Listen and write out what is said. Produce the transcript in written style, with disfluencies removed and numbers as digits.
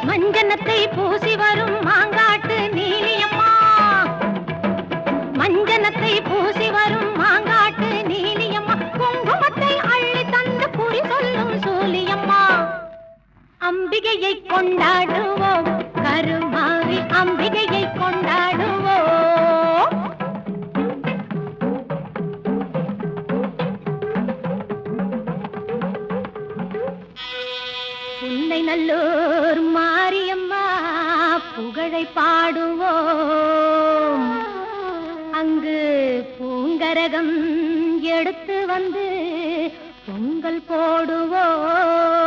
மஞ்சனத்தை பூசி வரும் மாங்காட்டு நீலியம்மா, மஞ்சனத்தை பூசி வரும் மாங்காட்டு நீலியம்மா, குங்குமத்தை அள்ளி தந்து குறி சொல்லும் சூலியம்மா. அம்பிகையை கொண்டாடுவோம், கருமாவி அம்பிகையை கொண்டாடுவோம். உன்னை நல்லூர் மாரியம்மா புகழை பாடுவோம். அங்கு பூங்கரகம் எடுத்து வந்து பொங்கல் போடுவோம்.